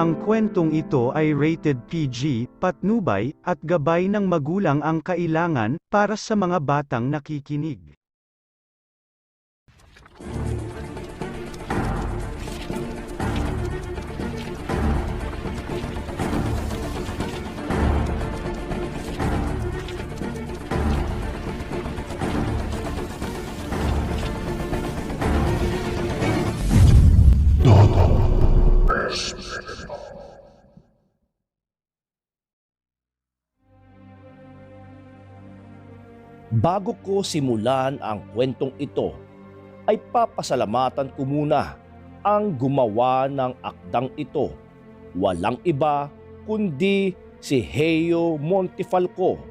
Ang kwentong ito ay rated PG, patnubay, at gabay ng magulang ang kailangan para sa mga batang nakikinig. Bago ko simulan ang kwentong ito, ay papasalamatan ko muna ang gumawa ng akdang ito. Walang iba kundi si Heo Montefalco.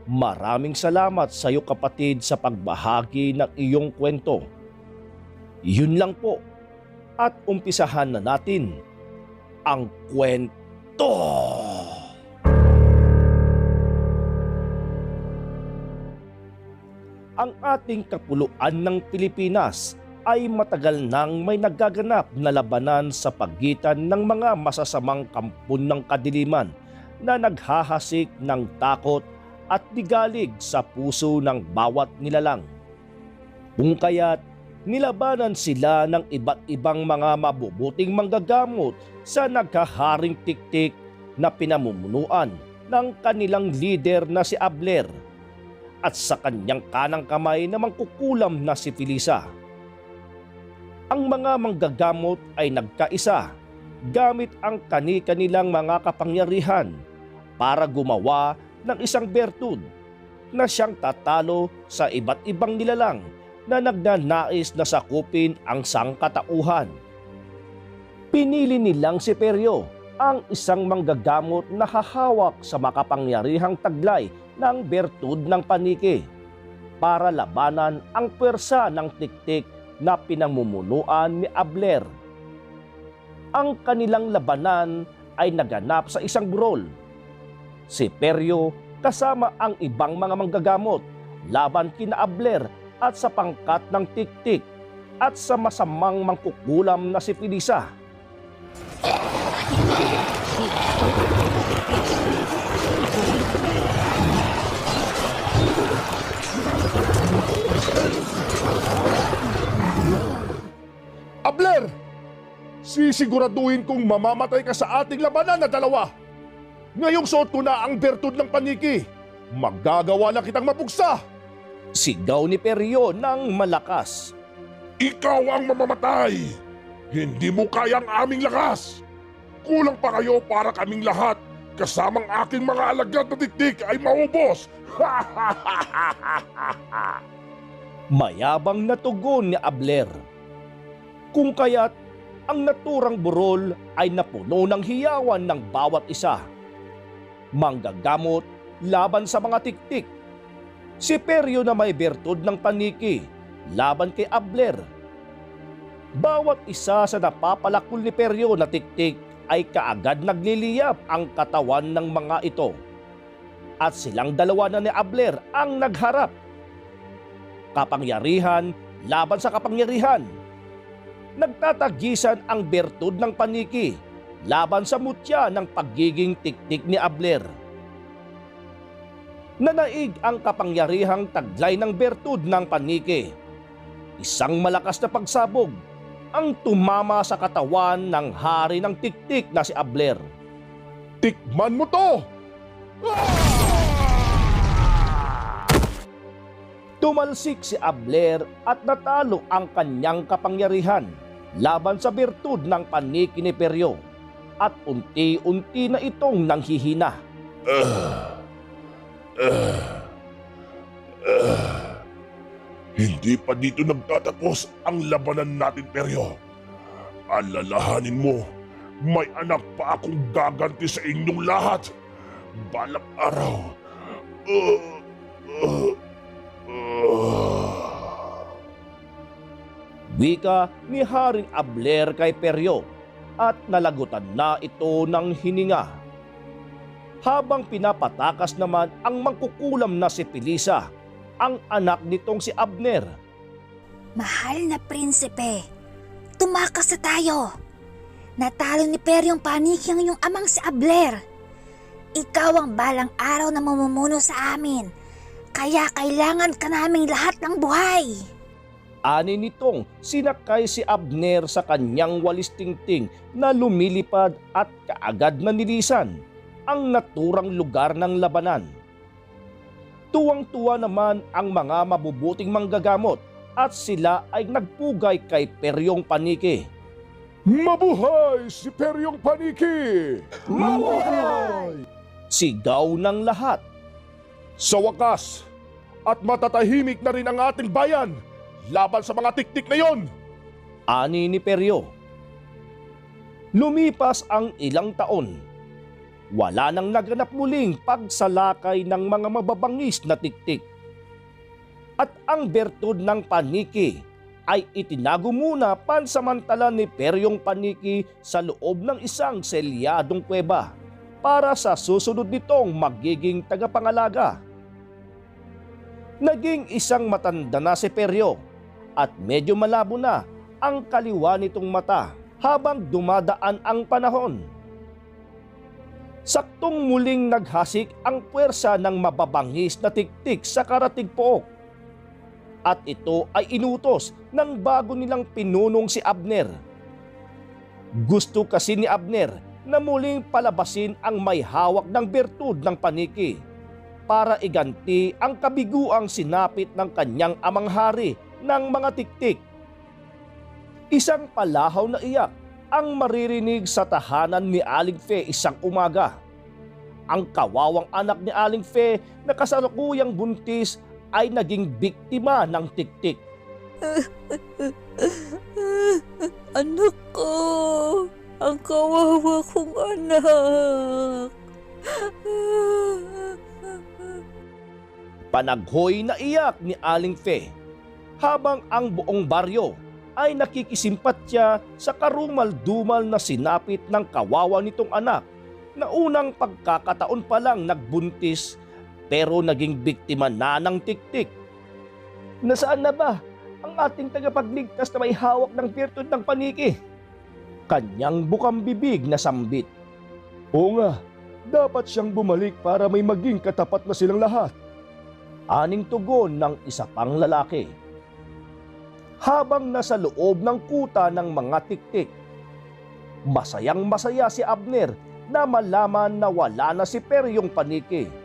Maraming salamat sa iyo kapatid sa pagbahagi ng iyong kwento. Yun lang po, at umpisahan na natin ang kwento. Ang ating kapuluan ng Pilipinas ay matagal nang may nagaganap na labanan sa pagitan ng mga masasamang kampon ng kadiliman na naghahasik ng takot at digalig sa puso ng bawat nilalang. Kung kaya't nilabanan sila ng iba't ibang mga mabubuting manggagamot sa naghaharing tiktik na pinamumunuan ng kanilang leader na si Abler, at sa kanyang kanang kamay na mangkukulam na si Felisa. Ang mga manggagamot ay nagkaisa gamit ang kani-kanilang mga kapangyarihan para gumawa ng isang bertud na siyang tatalo sa iba't ibang nilalang na nagnanais na sakupin ang sangkatauhan. Pinili nilang si Perio, ang isang manggagamot na hahawak sa makapangyarihang taglay ng bertud ng paniki para labanan ang pwersa ng tiktik na pinamumunuan ni Abler. Ang kanilang labanan ay naganap sa isang burol. Si Perio kasama ang ibang mga manggagamot laban kina Abler at sa pangkat ng tiktik at sa masamang mangkukulam na si Felisa. Abler! Sisiguraduhin kong mamamatay ka sa ating labanan na dalawa. Ngayong suot ko na ang bertud ng paniki. Magagawa na kitang mapugsa. Sigaw ni Perio ng malakas. Ikaw ang mamamatay. Hindi mo kayang aming lakas. Kulang pa kayo para kaming lahat, kasamang aking mga alagad na tiktik ay maubos. Mayabang na tugon ni Abler. Kung kaya't ang naturang burol ay napuno ng hiyawan ng bawat isa. Manggagamot laban sa mga tiktik. Si Perio na may bertud ng paniki laban kay Abler. Bawat isa sa napapalakol ni Perio na tiktik ay kaagad nagliliyab ang katawan ng mga ito. At silang dalawa na ni Abler ang nagharap. Kapangyarihan laban sa kapangyarihan. Nagtatagisan ang bertud ng paniki laban sa mutya ng pagiging tiktik ni Abler. Nanaig ang kapangyarihang taglay ng bertud ng paniki. Isang malakas na pagsabog ang tumama sa katawan ng hari ng tiktik na si Abler. Tikman mo to! Tumalsik si Abler at natalo ang kanyang kapangyarihan laban sa bertud ng paniki ni Perio at unti-unti na itong nanghihina. Hindi pa dito nagtatapos ang labanan natin, Perio. Alalahanin mo, may anak pa akong gaganti sa inyong lahat. Balang araw. Wika ni Haring Abler kay Perio at nalagutan na ito ng hininga. Habang pinapatakas naman ang mangkukulam na si Felisa, ang anak nitong si Abner. Mahal na prinsipe, tumakas na tayo. Natalo ni Peryong Paniki ang iyong amang si Abler. Ikaw ang balang araw na mamumuno sa amin. Kaya kailangan ka naming lahat ng buhay. Ani nitong sinakay si Abner sa kanyang walis tingting na lumilipad at kaagad na nilisan ang naturang lugar ng labanan. Tuwang-tuwa naman ang mga mabubuting manggagamot at sila ay nagpugay kay Peryong Paniki. Mabuhay si Peryong Paniki! Mabuhay! Sigaw ng lahat. Sa wakas, at matatahimik na rin ang ating bayan laban sa mga tiktik na yon. Ani ni Peryo. Lumipas ang ilang taon. Wala nang naganap muling pagsalakay ng mga mababangis na tiktik. At ang bertud ng Paniki ay itinago muna pansamantala ni Peryong Paniki sa loob ng isang selyadong kuweba para sa susunod nitong magiging tagapangalaga. Naging isang matanda na si Peryo at medyo malabo na ang kaliwa nitong mata habang dumadaan ang panahon. Saktong muling naghasik ang puwersa ng mababangis na tiktik sa karatig pook. At ito ay inutos ng bago nilang pinunong si Abner. Gusto kasi ni Abner na muling palabasin ang may hawak ng bertud ng Paniki para iganti ang kabiguang sinapit ng kanyang amang hari ng mga tiktik. Isang palahaw na iyak ang maririnig sa tahanan ni Aling Fe isang umaga. Ang kawawang anak ni Aling Fe na kasalukuyang buntis ay naging biktima ng tiktik. Anak ko, ang kawawa kong anak. Panaghoy na iyak ni Aling Fe habang ang buong baryo ay nakikisimpatya sa karumal-dumal na sinapit ng kawawa nitong anak na unang pagkakataon pa lang nagbuntis pero naging biktima na ng tiktik. Nasaan na ba ang ating tagapagligtas na may hawak ng bertud ng Paniki? Kanyang bukang bibig na sambit. Oo nga, dapat siyang bumalik para may maging katapat na silang lahat. Aning tugon ng isa pang lalaki. Habang nasa loob ng kuta ng mga tiktik, masayang masaya si Abner na malaman na wala na si Peryong Paniki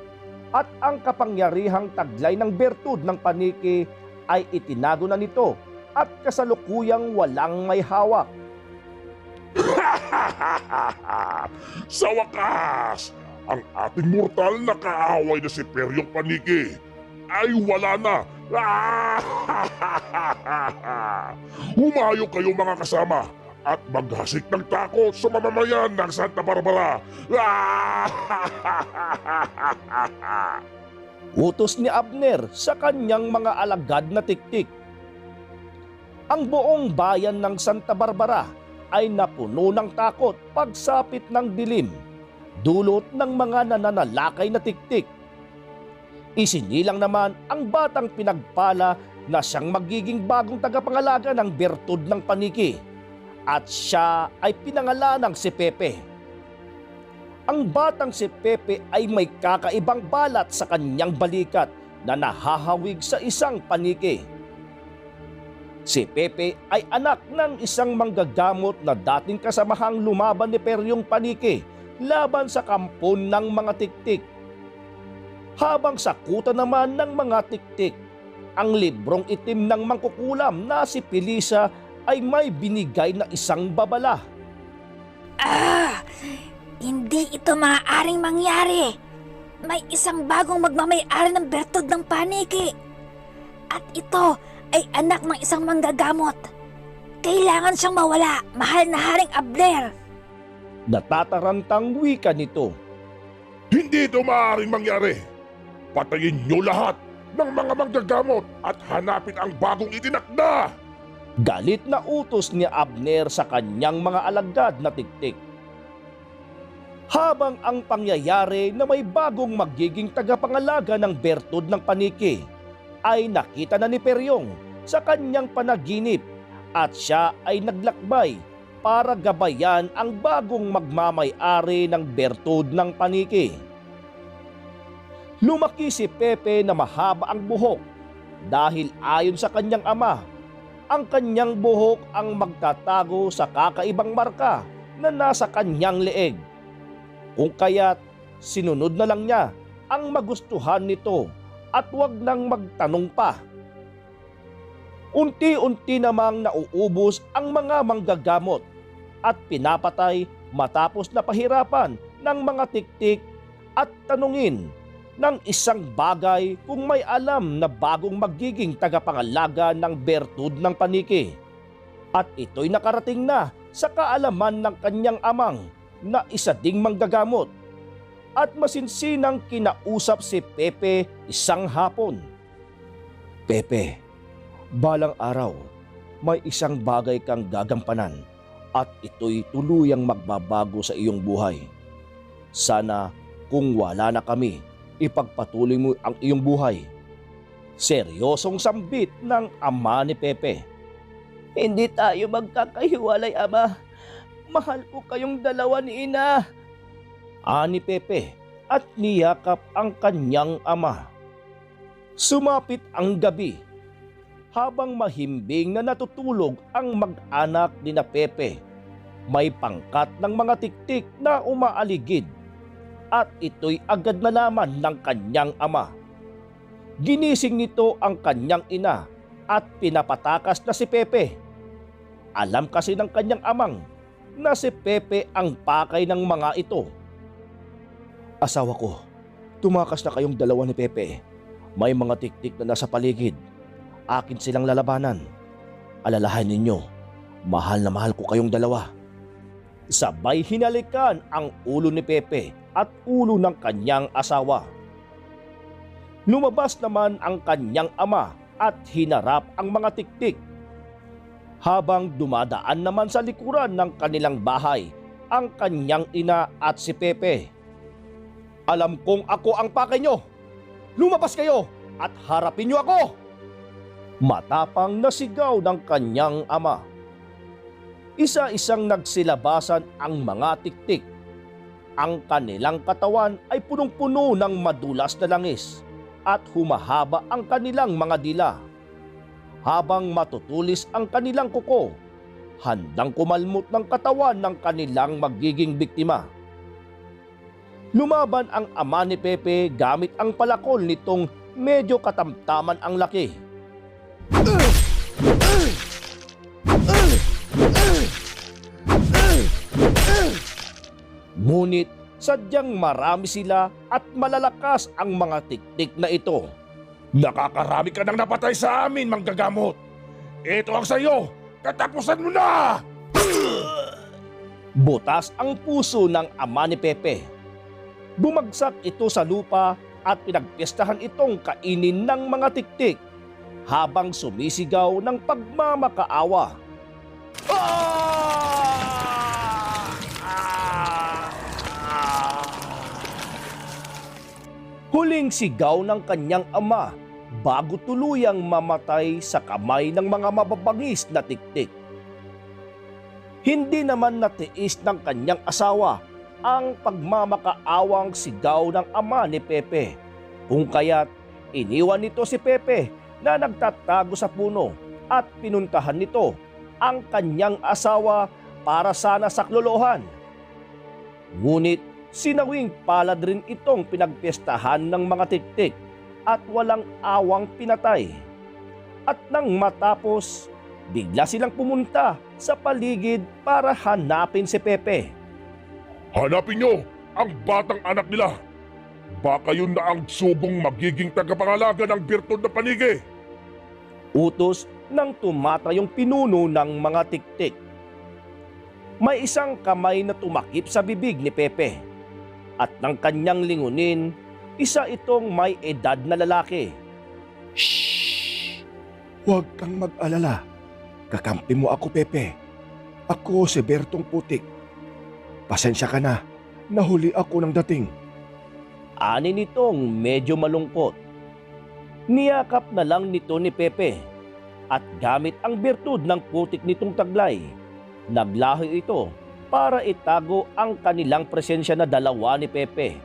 at ang kapangyarihang taglay ng bertud ng Paniki ay itinago na nito at kasalukuyang walang may hawak. Sa wakas, ang ating mortal na kaaway na si Peryong Paniki ay wala na. Humayo kayo mga kasama at maghasik ng takot sa mamamayan ng Santa Barbara. Utos ni Abner sa kanyang mga alagad na tiktik. Ang buong bayan ng Santa Barbara ay napuno ng takot pagsapit ng dilim, dulot ng mga nananalakay na tiktik. Isinilang naman ang batang pinagpala na siyang magiging bagong tagapangalaga ng bertud ng Paniki at siya ay pinangalanang si Pepe. Ang batang si Pepe ay may kakaibang balat sa kanyang balikat na nahahawig sa isang paniki. Si Pepe ay anak ng isang manggagamot na dating kasamahang lumaban ni Peryong Paniki laban sa kampon ng mga tiktik. Habang sakutan naman ng mga tiktik, ang librong itim ng mangkukulam na si Pilisa ay may binigay na isang babala. Hindi ito maaaring mangyari. May isang bagong magmamay-ari ng bertud ng Paniki. At ito ay anak ng isang manggagamot. Kailangan siyang mawala, mahal na Haring Abner. Natatarantang wika nito. Hindi ito maaaring mangyari. Patayin niyo lahat ng mga manggagamot at hanapin ang bagong itinakda. Galit na utos ni Abner sa kanyang mga alagad na tiktik. Habang ang pangyayari na may bagong magiging tagapangalaga ng bertud ng Paniki ay nakita na ni Peryong sa kanyang panaginip at siya ay naglakbay para gabayan ang bagong magmamay-ari ng bertud ng paniki. Lumaki si Pepe na mahaba ang buhok dahil ayon sa kanyang ama, ang kanyang buhok ang magtatago sa kakaibang marka na nasa kanyang leeg. Kung kaya't sinunod na lang niya ang magustuhan nito at wag nang magtanong pa. Unti-unti namang nauubos ang mga manggagamot at pinapatay matapos na pahirapan ng mga tiktik at tanungin ng isang bagay kung may alam na bagong magiging tagapangalaga ng bertud ng paniki. At ito'y nakarating na sa kaalaman ng kanyang amang na isa ding manggagamot. At masinsinang kinausap si Pepe isang hapon. Pepe, balang araw, may isang bagay kang gagampanan at ito'y tuluyang magbabago sa iyong buhay. Sana kung wala na kami, ipagpatuloy mo ang iyong buhay. Seryosong sambit ng ama ni Pepe. Hindi tayo magkakahiwalay, ama. Mahal ko kayong dalawa ni ina. Ani Pepe at niyakap ang kanyang ama. Sumapit ang gabi. Habang mahimbing na natutulog ang mag-anak ni na Pepe, may pangkat ng mga tiktik na umaaligid at ito'y agad nalaman ng kanyang ama. Ginising nito ang kanyang ina at pinapatakas na si Pepe. Alam kasi ng kanyang amang na si Pepe ang pakay ng mga ito. Asawa ko, tumakas na kayong dalawa ni Pepe. May mga tiktik na nasa paligid. Akin silang lalabanan. Alalahan ninyo, mahal na mahal ko kayong dalawa. Sabay hinalikan ang ulo ni Pepe at ulo ng kanyang asawa. Lumabas naman ang kanyang ama at hinarap ang mga tiktik. Habang dumadaan naman sa likuran ng kanilang bahay ang kanyang ina at si Pepe. Alam kong ako ang pakay nyo. Lumabas kayo at harapin nyo ako! Matapang na sigaw ng kanyang ama. Isa-isang nagsilabasan ang mga tiktik. Ang kanilang katawan ay punong-puno ng madulas na langis at humahaba ang kanilang mga dila. Habang matutulis ang kanilang kuko, handang kumalmot ng katawan ng kanilang magiging biktima. Lumaban ang ama ni Pepe gamit ang palakol nitong medyo katamtaman ang laki. Ngunit sadyang marami sila at malalakas ang mga tiktik na ito. Nakakarami ka nang napatay sa amin, manggagamot. Ito ang sayo, katapusan mo na! Butas ang puso ng ama ni Pepe. Bumagsak ito sa lupa at pinagpiestahan itong kainin ng mga tiktik habang sumisigaw ng pagmamakaawa. Huling sigaw ng kanyang ama bago tuluyang mamatay sa kamay ng mga mababangis na tiktik. Hindi naman natiis ng kanyang asawa ang pagmamakaawang sigaw ng ama ni Pepe, kung kaya't iniwan nito si Pepe na nagtatago sa puno at pinuntahan nito ang kanyang asawa para sana saklolohan. Ngunit sinawing palad rin itong pinagpiestahan ng mga tiktik at walang awang pinatay. At nang matapos, bigla silang pumunta sa paligid para hanapin si Pepe. Hanapin nyo ang batang anak nila. Baka yun na ang subong magiging tagapangalaga ng birtud na panigi. Utos ng tumatayong pinuno ng mga tiktik. May isang kamay na tumakip sa bibig ni Pepe at ng kanyang lingunin, isa itong may edad na lalaki. Shhh! Huwag kang mag-alala. Kakampi mo ako, Pepe. Ako si Bertong Putik. Pasensya ka na, nahuli ako ng dating. Ani nitong medyo malungkot. Niyakap na lang nito ni Pepe at gamit ang bertud ng putik nitong taglay, Naglaho ito para itago ang kanilang presensya na dalawa ni Pepe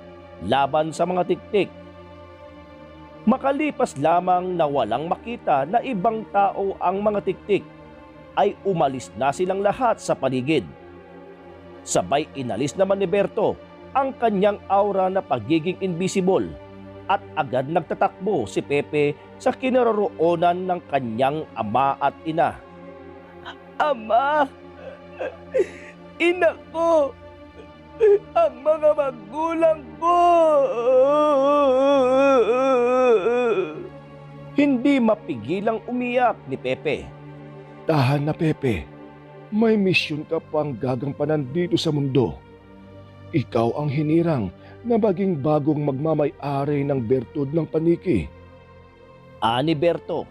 laban sa mga tiktik. Makalipas lamang na walang makita na ibang tao ang mga tiktik, ay umalis na silang lahat sa paligid. Sabay inalis naman ni Berto ang kanyang aura na pagiging invisible at agad nagtatakbo si Pepe sa kinaroroonan ng kanyang ama at ina. Ama! Ina ko! Ang mga magulang ko! Hindi mapigilang umiyak ni Pepe. Tahan na Pepe, may misyon ka pang gagampanan dito sa mundo. Ikaw ang hinirang na maging bagong magmamay-ari ng bertud ng paniki. Ani Berto.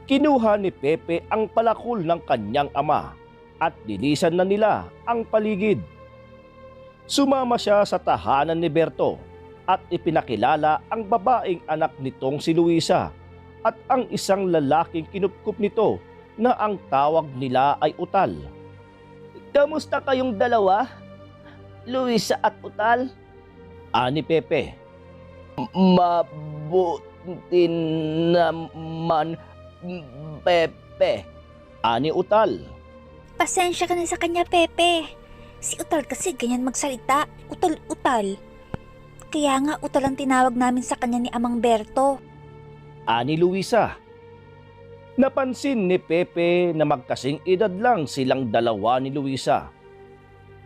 Kinuha ni Pepe ang palakol ng kanyang ama at nilisan na nila ang paligid. Sumama siya sa tahanan ni Berto at ipinakilala ang babaeng anak nitong si Luisa at ang isang lalaking kinupkup nito na ang tawag nila ay Utal. Kamusta kayong dalawa, Luisa at Utal? Ani Pepe. Mabuti naman, Pepe. Ani Utal. Pasensya ka na sa kanya, Pepe. Si Utal kasi ganyan magsalita. Utal-utal. Kaya nga Utal ang tinawag namin sa kanya ni Amang Berto. Ani Luisa. Napansin ni Pepe na magkasing edad lang silang dalawa ni Luisa.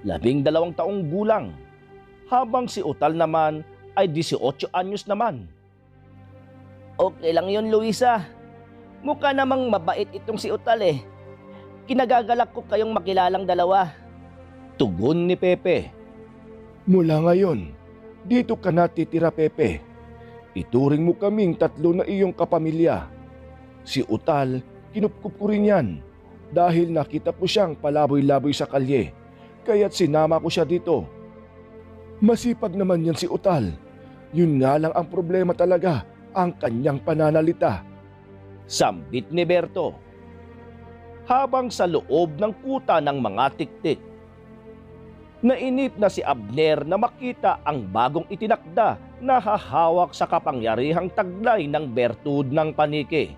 12 taong gulang. Habang si Utal naman ay 18 anyos naman. Okay lang yun, Luisa. Mukha namang mabait itong si Utal eh. Kinagagalak ko kayong makilalang dalawa. Tugon ni Pepe. Mula ngayon, dito ka na titira Pepe. Ituring mo kaming tatlo na iyong kapamilya. Si Utal, kinupkup ko rin yan dahil nakita ko siyang palaboy-laboy sa kalye, kaya't sinama ko siya dito. Masipag naman yan si Utal. Yun nga lang ang problema talaga, ang kanyang pananalita. Sambit ni Berto. Habang sa loob ng kuta ng mga tiktik, nainip na si Abner na makita ang bagong itinakda na hahawak sa kapangyarihang taglay ng bertud ng paniki.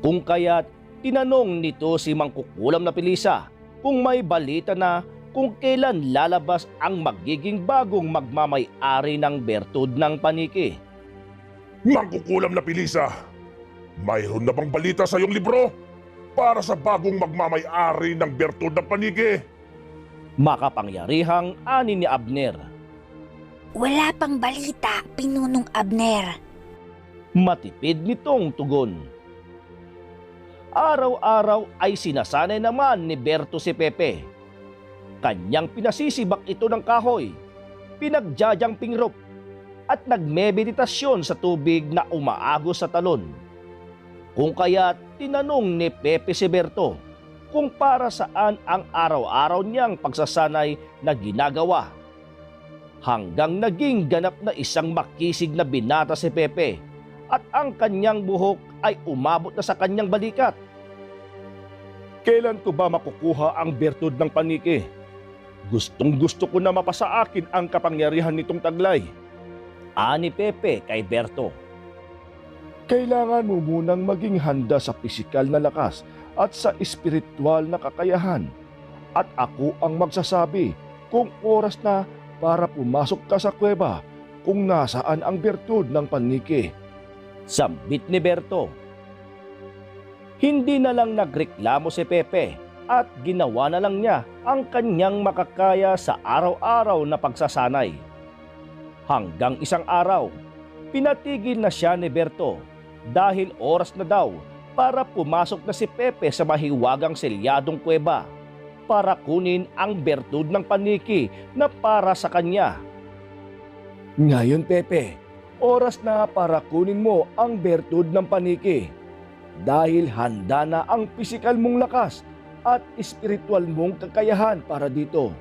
Kung kaya't tinanong nito si Mangkukulam na Pilisa kung may balita na kung kailan lalabas ang magiging bagong magmamay-ari ng bertud ng paniki. Mangkukulam na Pilisa, mayroon na bang balita sa iyong libro para sa bagong magmamay-ari ng bertud ng paniki? Makapangyarihang ani ni Abner. Wala pang balita, Pinunong Abner. Matipid nitong tugon. Araw-araw ay sinasanay naman ni Berto si Pepe. Kanyang pinasisibak ito ng kahoy, pinagjadyang pingrop, at nagmemeditasyon sa tubig na umaagos sa talon. Kung kaya tinanong ni Pepe si Berto kung para saan ang araw-araw niyang pagsasanay na ginagawa. Hanggang naging ganap na isang makisig na binata si Pepe at ang kanyang buhok ay umabot na sa kanyang balikat. Kailan ko ba makukuha ang bertud ng paniki? Gustong gusto ko na mapasa akin ang kapangyarihan nitong taglay. Ani Pepe kay Berto. Kailangan mo munang maging handa sa pisikal na lakas at sa espiritual na kakayahan. At ako ang magsasabi kung oras na para pumasok ka sa kuweba kung nasaan ang bertud ng paniki. Sambit ni Berto. Hindi na lang nagreklamo si Pepe at ginawa na lang niya ang kanyang makakaya sa araw-araw na pagsasanay. Hanggang isang araw, pinatigil na siya ni Berto dahil oras na daw para pumasok na si Pepe sa mahiwagang selyadong kuweba para kunin ang bertud ng paniki na para sa kanya. Ngayon Pepe, oras na para kunin mo ang bertud ng paniki dahil handa na ang pisikal mong lakas at espiritual mong kakayahan para dito.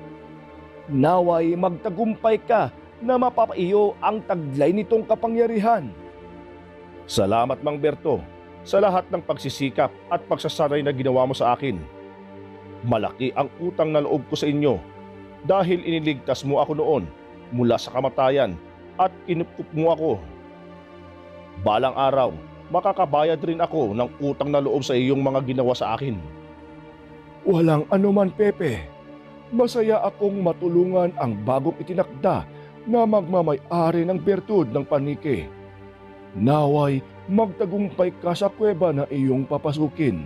Naway magtagumpay ka na mapapaiyo ang taglay nitong kapangyarihan. Salamat Mang Berto sa lahat ng pagsisikap at pagsasanay na ginawa mo sa akin. Malaki ang utang na loob ko sa inyo dahil iniligtas mo ako noon mula sa kamatayan at kinukup mo ako. Balang araw, makakabayad rin ako ng utang na loob sa iyong mga ginawa sa akin. Walang anuman, Pepe. Masaya akong matulungan ang bagong itinakda na magmamay-ari ng bertud ng paniki. Naway magtagumpay ka sa kuweba na iyong papasukin.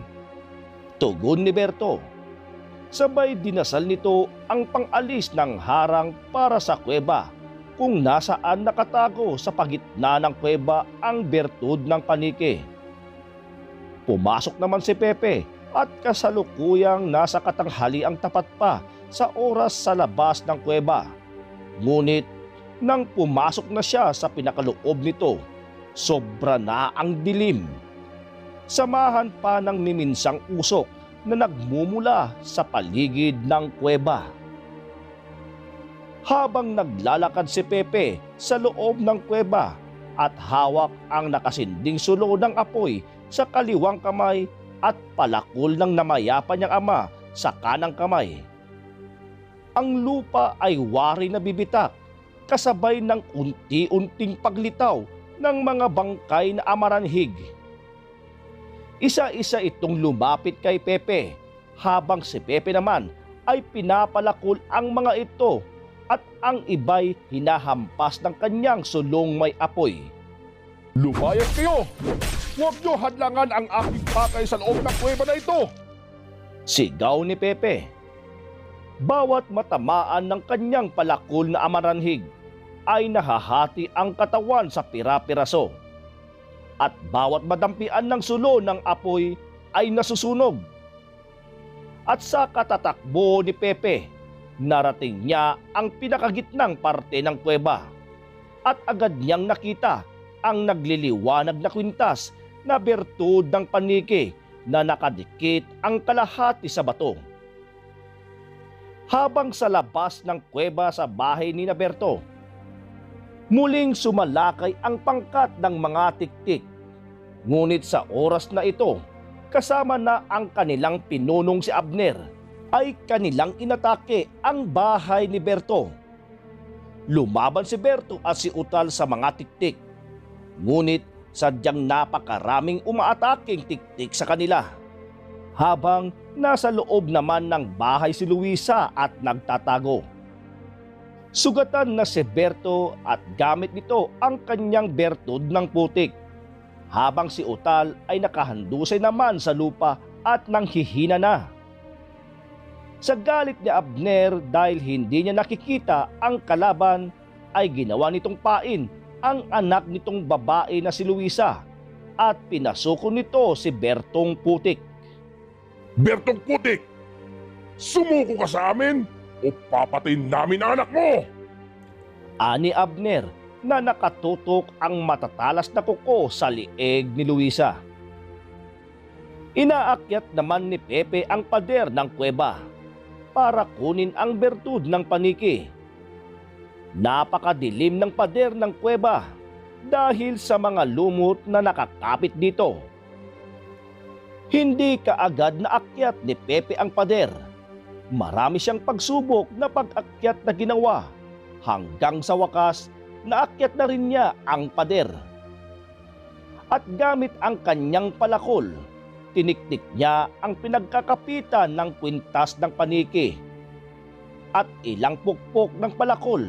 Tugon ni Berto. Sabay dinasal nito ang pangalis ng harang para sa kuweba kung nasaan nakatago sa pagitna ng kuweba ang bertud ng paniki. Pumasok naman si Pepe at kasalukuyang nasa katanghali ang tapat pa sa oras sa labas ng kuweba. Ngunit nang pumasok na siya sa pinakaloob nito, sobra na ang dilim. Samahan pa ng miminsang usok na nagmumula sa paligid ng kuweba. Habang naglalakad si Pepe sa loob ng kuweba at hawak ang nakasinding sulo ng apoy sa kaliwang kamay at palakol ng namayapa niyang ama sa kanang kamay, ang lupa ay wari na bibitak kasabay ng unti-unting paglitaw ng mga bangkay na amaranhig. Isa-isa itong lumapit kay Pepe habang si Pepe naman ay pinapalakol ang mga ito at ang iba'y hinahampas ng kanyang sulong may apoy. Lumayas kayo! Huwag niyo hadlangan ang aking pakay sa loob ng kuweba na ito! Sigaw ni Pepe. Bawat matamaan ng kanyang palakol na amaranhig ay nahahati ang katawan sa pira-piraso. At bawat madampian ng sulo ng apoy ay nasusunog. At sa katatakbo ni Pepe, narating niya ang pinakagitnang parte ng kuweba. At agad niyang nakita ang nagliliwanag na kwintas na bertud ng paniki na nakadikit ang kalahati sa bato. Habang sa labas ng kuweba sa bahay ni Berto, muling sumalakay ang pangkat ng mga tiktik. Ngunit sa oras na ito, kasama na ang kanilang pinunong si Abner, ay kanilang inatake ang bahay ni Berto. Lumaban si Berto at si Utal sa mga tiktik. Ngunit sadyang napakaraming umaataking tiktik sa kanila. Habang nasa loob naman ng bahay si Luisa at nagtatago. Sugatan na si Berto at gamit nito ang kanyang bertud ng putik. Habang si Utal ay nakahandusay naman sa lupa at nanghihina na. Sa galit ni Abner dahil hindi niya nakikita ang kalaban, ay ginawa nitong pain ang anak nitong babae na si Luisa at pinasuko nito si Bertong putik. Bertong putik! Sumuko ka sa amin o papatayin namin ang anak mo! Ani Abner na nakatutok ang matatalas na kuko sa lieg ni Luisa. Inaakyat naman ni Pepe ang pader ng kuweba para kunin ang bertud ng paniki. Napakadilim ng pader ng kuweba dahil sa mga lumot na nakakapit dito. Hindi kaagad na akyat ni Pepe ang pader. Marami siyang pagsubok na pag-akyat na ginawa hanggang sa wakas naakyat na rin niya ang pader. At gamit ang kanyang palakol, tiniktik niya ang pinagkakapitan ng kwintas ng paniki. At ilang pukpok ng palakol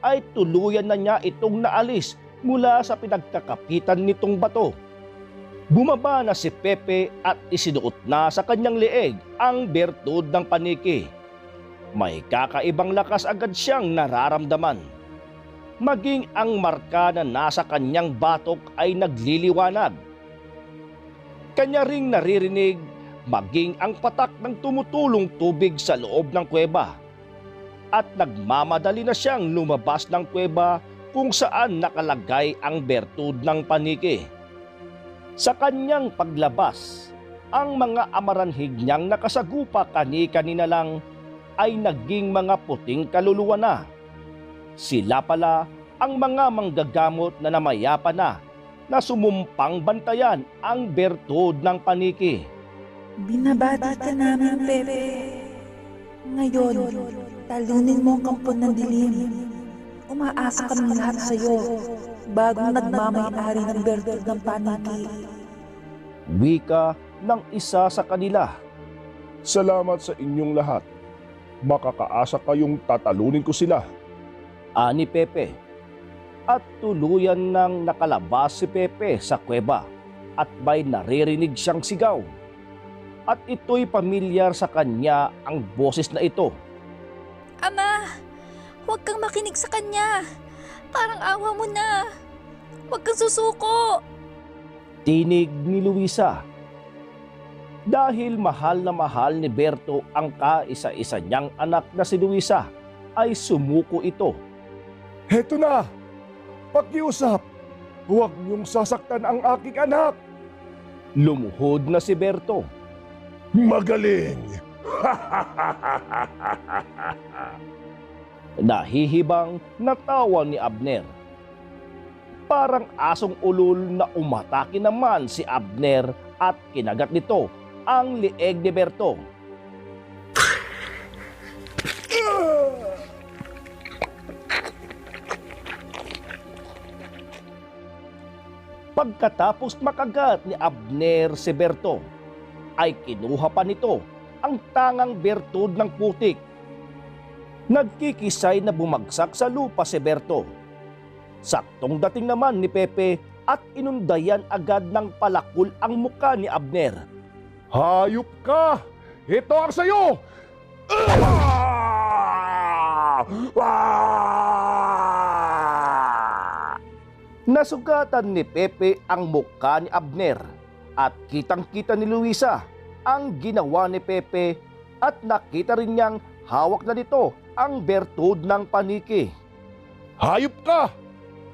ay tuluyan na niya itong naalis mula sa pinagkakapitan nitong bato. Bumaba na si Pepe at isinuot na sa kanyang leeg ang bertud ng paniki. May kakaibang lakas agad siyang nararamdaman. Maging ang marka na nasa kanyang batok ay nagliliwanag. Kanya ring naririnig maging ang patak ng tumutulong tubig sa loob ng kuweba. At nagmamadali na siyang lumabas ng kuweba kung saan nakalagay ang bertud ng paniki. Sa kanyang paglabas, ang mga amaranhig niyang nakasagupa kani-kanina lang ay naging mga puting kaluluwa na. Sila pala ang mga manggagamot na namayapa na sumumpang bantayan ang bertud ng paniki. Binabati ka namin, Pepe. Ngayon, talunin mo ang kampo ng dilim. Umaasa kami lahat sa iyo, bagong nagmamayari ng bertod ng paniki. Wika ng isa sa kanila. Salamat sa inyong lahat. Makakaasa kayong tatalunin ko sila. Ani Pepe. At tuluyan nang nakalabas si Pepe sa kuweba at may naririnig siyang sigaw. At ito'y pamilyar sa kanya ang boses na ito. Ama, huwag kang makinig sa kanya. Parang awa mo na. Huwag kang susuko. Tinig ni Luisa. Dahil mahal na mahal ni Berto ang kaisa-isa niyang anak na si Luisa, ay sumuko ito. Heto na! Pakiusap! Huwag niyong sasaktan ang aking anak! Lumuhod na si Berto. Magaling! Nahihibang natawa ni Abner. Parang asong ulol na umatake naman si Abner at kinagat nito ang lieg ni Berto. Pagkatapos makagat ni Abner si Berto, ay kinuha pa nito ang tangang bertud ng putik. Nagkikisay na bumagsak sa lupa si Berto. Saktong dating naman ni Pepe at inundayan agad ng palakul ang muka ni Abner. Hayop ka! Ito ang sayo! Nasugatan ni Pepe ang muka ni Abner at kitang-kita ni Luisa ang ginawa ni Pepe at nakita rin niyang hawak na nito ang bertud ng paniki. Hayop ka!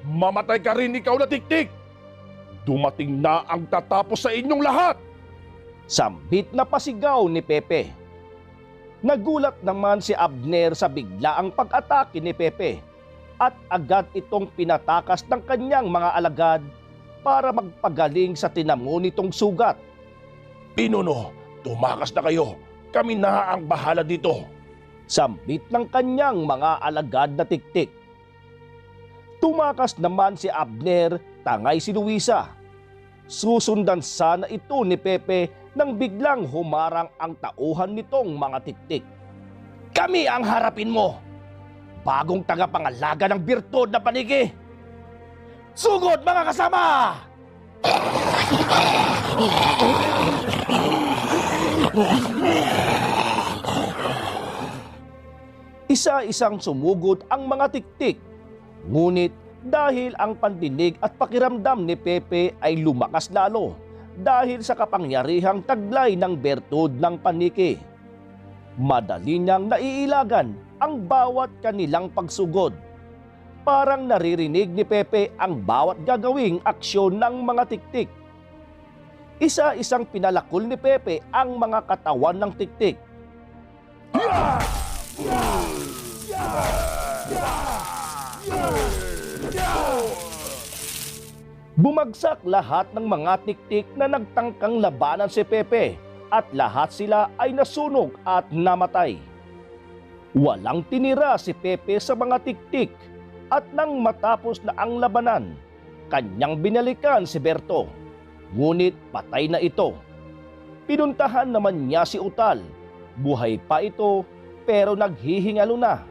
Mamatay ka rin ikaw na tiktik! Dumating na ang tatapos sa inyong lahat! Sambit na pasigaw ni Pepe. Nagulat naman si Abner sa biglaang pag-atake ni Pepe at agad itong pinatakas ng kanyang mga alagad para magpagaling sa tinamo nitong sugat. Pinuno, tumakas na kayo. Kami na ang bahala dito. Sambit ng kanyang mga alagad na tiktik. Tumakas naman si Abner, tangay si Luisa. Susundan sana ito ni Pepe nang biglang humarang ang tauhan nitong mga tiktik. Kami ang harapin mo! Bagong tagapangalaga ng birtud na paniki! Sugod mga kasama! Isa-isang sumugod ang mga tiktik. Ngunit dahil ang pandinig at pakiramdam ni Pepe ay lumakas lalo dahil sa kapangyarihang taglay ng bertud ng paniki. Madali niyang naiilagan ang bawat kanilang pagsugod. Parang naririnig ni Pepe ang bawat gagawing aksyon ng mga tiktik. Isa-isang pinalakol ni Pepe ang mga katawan ng tiktik. Bumagsak lahat ng mga tiktik na nagtangkang labanan si Pepe at lahat sila ay nasunog at namatay. Walang tinira si Pepe sa mga tiktik at nang matapos na ang labanan, kanyang binalikan si Berto. Ngunit patay na ito. Pinuntahan naman niya si Utal. Buhay pa ito pero naghihingalo na.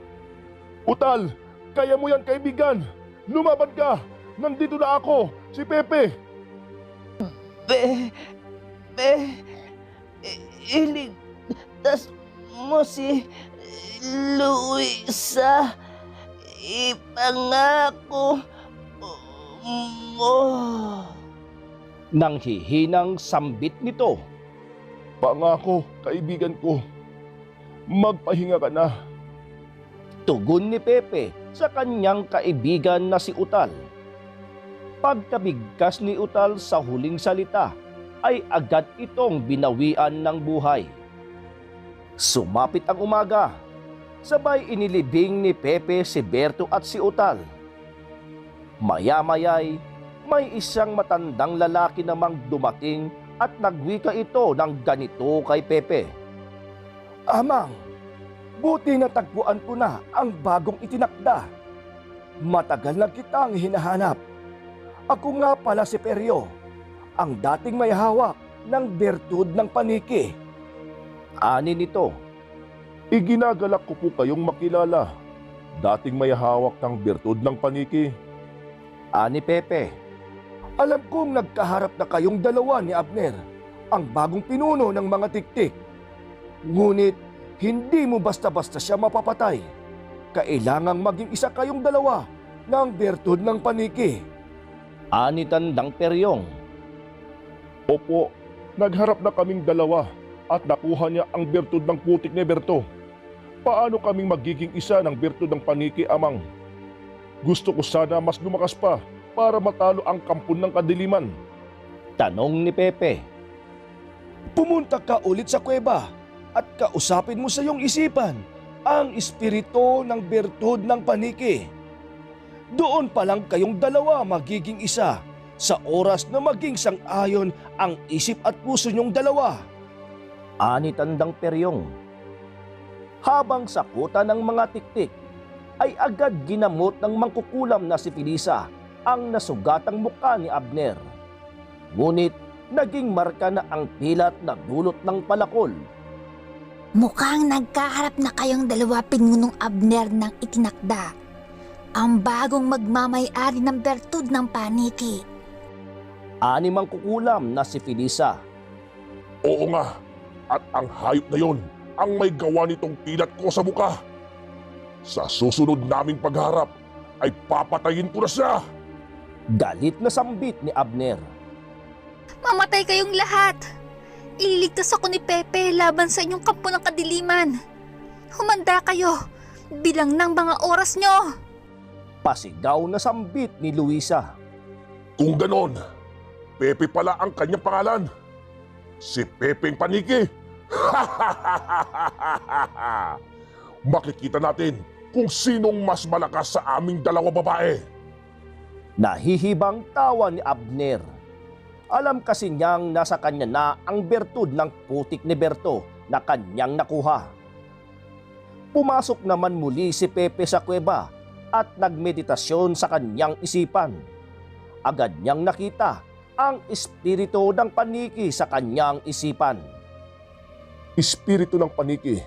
Utal, kaya mo yan kaibigan. Lumaban ka. Nandito na ako, si Pepe. Iligtas mo si Luisa. Ipangako mo. Nang hihinang sambit nito. Pangako, kaibigan ko. Magpahinga ka na. Tugon ni Pepe sa kanyang kaibigan na si Utal. Pagkabigkas ni Utal sa huling salita, ay agad itong binawian ng buhay. Sumapit ang umaga. Sabay inilibing ni Pepe si Berto at si Utal. Maya-maya'y may isang matandang lalaki namang dumating at nagwika ito ng ganito kay Pepe. Amang, Buti natagpuan ko na ang bagong itinakda. Matagal na kitang hinahanap. Ako nga pala si Peryo, ang dating may hawak ng bertud ng paniki. Ani nito. Iginagalak ko po kayong makilala. Dating may hawak ng bertud ng paniki. Ani Pepe. Alam kong nagkaharap na kayong dalawa ni Abner, ang bagong pinuno ng mga tiktik. Ngunit hindi mo basta-basta siya mapapatay. Kailangang maging isa kayong dalawa ng bertud ng paniki. Ani Tandang Peryong. Opo, nagharap na kaming dalawa at nakuha niya ang bertud ng putik ni Berto. Paano kaming magiging isa ng bertud ng paniki, Amang? Gusto ko sana mas lumakas pa para matalo ang kampon ng kadiliman. Tanong ni Pepe. Pumunta ka ulit sa kuweba at kausapin mo sa iyong isipan ang espiritu ng bertud ng paniki. Doon pa lang kayong dalawa magiging isa sa oras na maging sang-ayon ang isip at puso niyong dalawa. Ani Tandang Peryong. Habang sakuta ng mga tiktik, ay agad ginamot ng mangkukulam na si Felisa ang nasugatang mukha ni Abner. Ngunit naging marka na ang pilat na dulot ng palakol. Mukhang nagkaharap na kayong dalawa, Pinunong Abner, ng itinakda. Ang bagong magmamay-ari ng bertud ng paniki. Ani mangkukulam na si Felisa. Oo nga, at ang hayop na yon ang may gawa nitong pilat ko sa mukha. Sa susunod naming pagharap ay papatayin ko na siya. Galit na sambit ni Abner. Mamatay kayong lahat! Ililigtas ako ni Pepe laban sa inyong kampo ng kadiliman. Humanda kayo! Bilang ng mga oras nyo! Pasigaw na sambit ni Luisa. Kung ganon, Pepe pala ang kanyang pangalan. Si Pepeng Paniki. Makikita natin kung sinong mas malakas sa aming dalawa babae. Nahihibang tawa ni Abner. Alam kasi niyang nasa kanya na ang bertud ng putik ni Berto na kanyang nakuha. Pumasok naman muli si Pepe sa kuweba at nagmeditasyon sa kanyang isipan. Agad niyang nakita ang espiritu ng paniki sa kanyang isipan. Espiritu ng Paniki,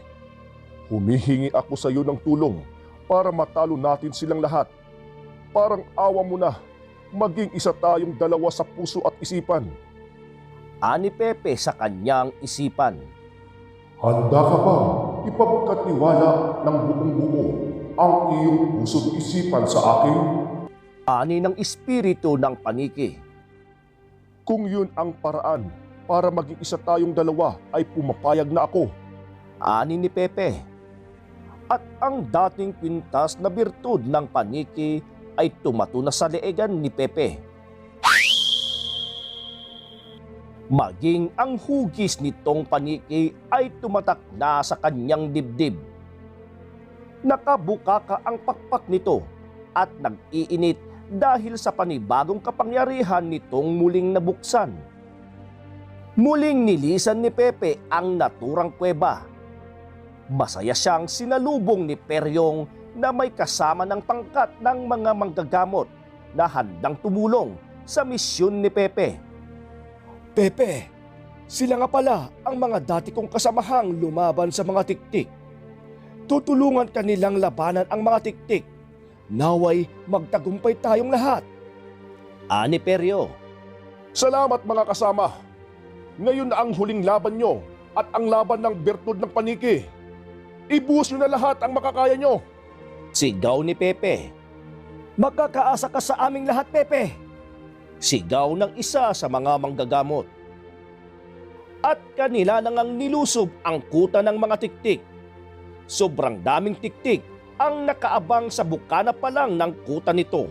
humihingi ako sa iyo ng tulong para matalo natin silang lahat. Parang awa mo na, maging isa tayong dalawa sa puso at isipan. Ani Pepe sa kanyang isipan. Handa ka bang ipagkatiwala ng buong buo ang iyong puso't isipan sa akin? Ani ng espiritu ng paniki. Kung yun ang paraan para maging isa tayong dalawa ay pumapayag na ako. Ani ni Pepe. At ang dating kwintas na bertud ng paniki ay tumato na sa leegan ni Pepe. Maging ang hugis nitong paniki ay tumatak na sa kanyang dibdib. Nakabukaka ang pakpak nito at nag-iinit dahil sa panibagong kapangyarihan nitong muling nabuksan. Muling nilisan ni Pepe ang naturang kuweba. Masaya siyang sinalubong ni Peryong na may kasama ng pangkat ng mga manggagamot na handang tumulong sa misyon ni Pepe. Pepe, sila nga pala ang mga dati kong kasamahang lumaban sa mga tiktik. Tutulungan kanilang labanan ang mga tiktik. Naway magtagumpay tayong lahat. Ani Peryo. Salamat mga kasama. Ngayon na ang huling laban nyo at ang laban ng bertud ng paniki. Ibuhos nyo na lahat ang makakaya nyo. Sigaw ni Pepe. Magkakaasa ka sa aming lahat, Pepe. Sigaw ng isa sa mga manggagamot. At kanila nang ang nilusob ang kuta ng mga tiktik. Sobrang daming tiktik ang nakaabang sa bukana pa lang ng kuta nito.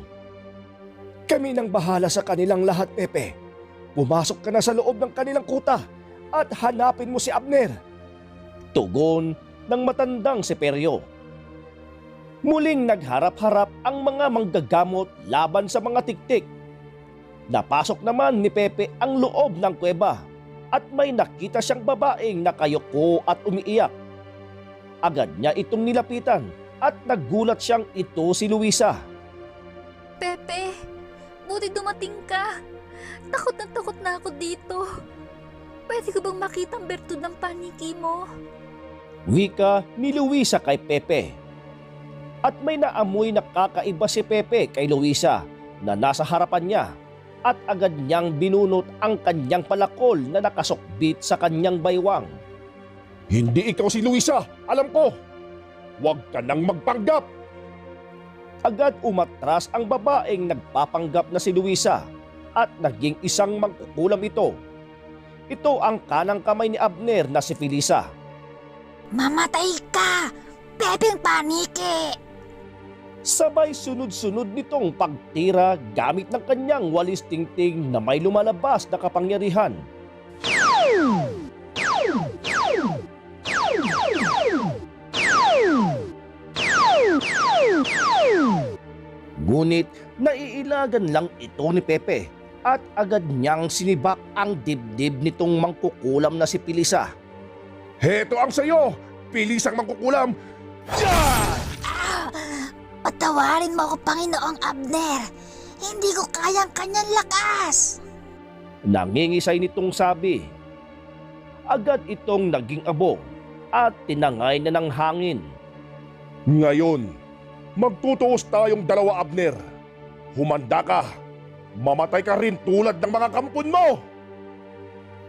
Kami nang bahala sa kanilang lahat, Pepe. Pumasok ka na sa loob ng kanilang kuta at hanapin mo si Abner. Tugon ng matandang si Peryo. Muling nagharap-harap ang mga manggagamot laban sa mga tiktik. Napasok naman ni Pepe ang loob ng kuweba at may nakita siyang babaeng nakayuko at umiiyak. Agad niya itong nilapitan at nagulat siyang ito si Luisa. Pepe, buti dumating ka. Takot na ako dito. Pwede ko bang makita ang bertud ng paniki mo? Wika ni Luisa kay Pepe. At may naamoy na kakaiba si Pepe kay Luisa na nasa harapan niya at agad niyang binunot ang kanyang palakol na nakasukbit sa kanyang baywang. Hindi ikaw si Luisa, alam ko. Huwag ka nang magpanggap. Agad umatras ang babaeng nagpapanggap na si Luisa at naging isang mangkukulam ito. Ito ang kanang kamay ni Abner na si Felisa. Mamatay ka! Pepeng paniki! Sabay sunod-sunod nitong pagtira gamit ng kanyang walis tingting na may lumalabas na kapangyarihan. Ngunit naiilagan lang ito ni Pepe at agad niyang sinibak ang dibdib nitong mangkukulam na si Felisa. Heto ang sayo, pilisang mangkukulam. Yan! Patawarin mo ako, Panginoong Abner. Hindi ko kayang kanyang lakas. Nangingisay nitong sabi. Agad itong naging abo at tinangay na ng hangin. Ngayon, magtutuos tayong dalawa, Abner. Humanda ka. Mamatay ka rin tulad ng mga kampon mo.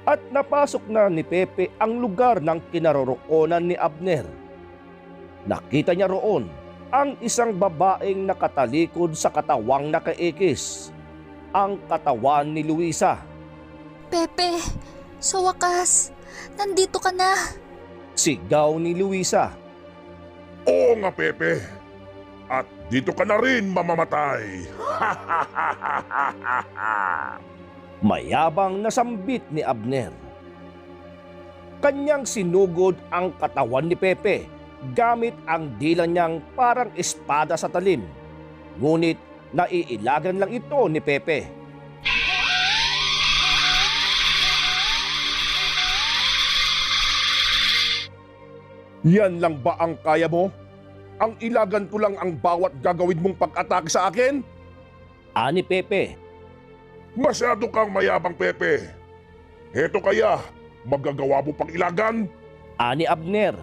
At napasok na ni Pepe ang lugar ng kinaroroonan ni Abner. Nakita niya roon ang isang babaeng nakatalikod sa katawang nakaikis, ang katawan ni Luisa. Pepe, sa wakas, nandito ka na. Sigaw ni Luisa. Oo nga, Pepe. At dito ka na rin mamamatay. Mayabang na sambit ni Abner. Kanyang sinugod ang katawan ni Pepe gamit ang dila niyang parang espada sa talim. Ngunit naiilagan lang ito ni Pepe. Yan lang ba ang kaya mo? Ang ilagan ko lang ang bawat gagawin mong pag-atake sa akin? Ani Pepe. Masyado kang mayabang, Pepe. Heto kaya, magagawa mo pang ilagan? Ani Abner.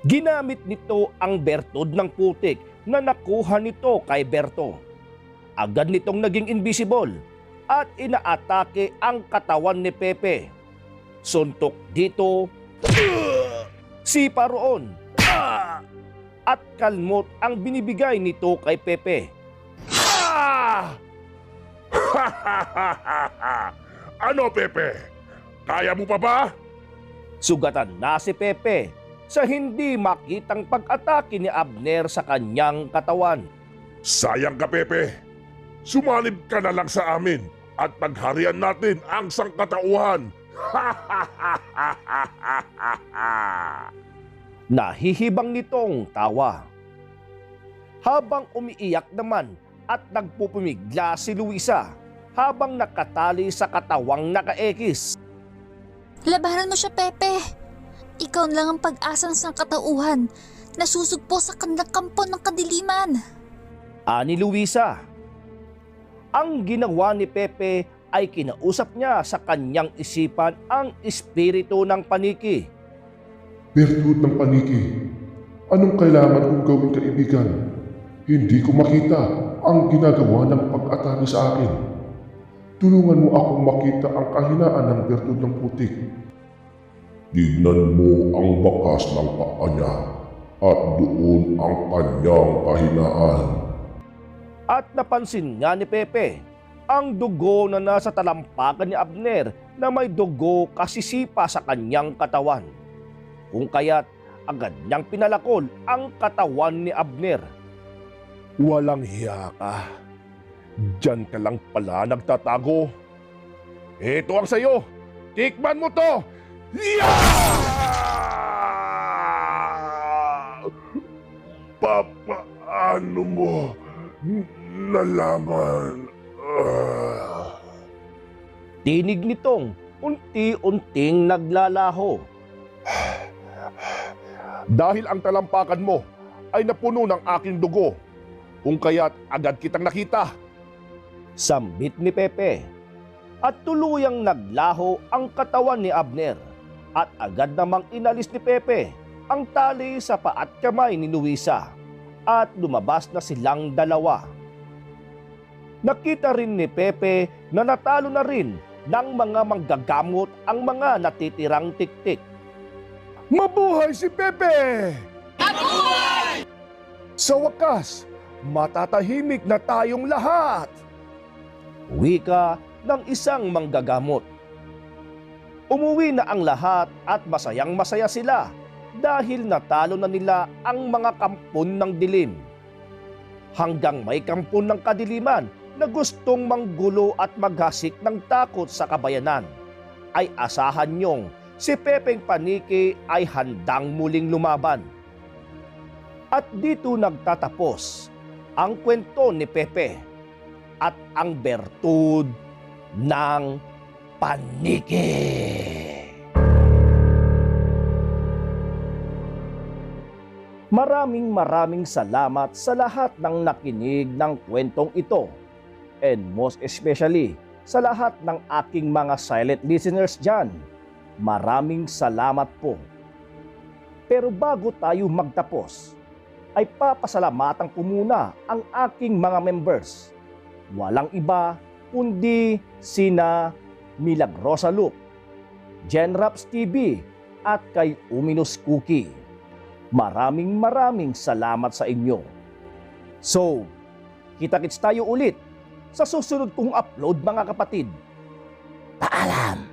Ginamit nito ang bertud ng putik na nakuha nito kay Berto. Agad nitong naging invisible at inaatake ang katawan ni Pepe. Suntok dito, sipa roon, at kalmot ang binibigay nito kay Pepe. Ano, Pepe? Kaya mo pa ba? Sugatan na si Pepe sa hindi makitang pag-atake ni Abner sa kanyang katawan. Sayang ka, Pepe. Sumanib ka na lang sa amin at pagharian natin ang sangkatauhan. Nahihibang nitong tawa. Habang umiiyak naman at nagpupumigla si Luisa habang nakatali sa katawang nakaekis. Labanan mo siya, Pepe. Ikaw lang ang pag-asa ng sangkatauhan na susugpo sa kanilang kampo ng kadiliman. Ani Luisa. Ang ginawa ni Pepe ay kinausap niya sa kanyang isipan ang espiritu ng paniki. Bertud ng paniki, anong kailangan kong gawin, kaibigan? Hindi ko makita ang ginagawa ng pag-atake sa akin. Tulungan mo akong makita ang kahinaan ng bertud ng putik. Tignan mo ang bakas ng paa niya at doon ang kanyang kahinaan. At napansin nga ni Pepe ang dugo na nasa talampakan ni Abner na may dugo kasisipa sa kanyang katawan. Kung kaya't agad niyang pinalakol ang katawan ni Abner. Walang hiya ka. Diyan ka lang pala nagtatago. Ito ang sayo. Tikman mo to. Papaano mo nalaman? Tinig nitong unti-unting naglalaho. Dahil ang talampakan mo ay napuno ng aking dugo, kung kaya't agad kitang nakita. Sambit ni Pepe. At tuluyang naglaho ang katawan ni Abner at agad namang inalis ni Pepe ang tali sa paa at kamay ni Luisa at lumabas na silang dalawa. Nakita rin ni Pepe na natalo na rin ng mga manggagamot ang mga natitirang tiktik. Mabuhay si Pepe! Mabuhay! Sa wakas, matatahimik na tayong lahat. Wika ng isang manggagamot. Umuwi na ang lahat at masayang-masaya sila dahil natalo na nila ang mga kampon ng dilim. Hanggang may kampon ng kadiliman na gustong manggulo at maghasik ng takot sa kabayanan, ay asahan niyong si Pepeng Paniki ay handang muling lumaban. At dito nagtatapos ang kwento ni Pepe at ang bertud ng paniki. Maraming salamat sa lahat ng nakinig ng kwentong ito, and most especially sa lahat ng aking mga silent listeners dyan. Maraming salamat po. Pero bago tayo magtapos, ay papasalamatan ko muna ang aking mga members. Walang iba kundi sina Milagrosa Loop, Genraps TV at kay Uminous Cookie. Maraming salamat sa inyo. So, kita-kits tayo ulit sa susunod kong upload mga kapatid. Paalam!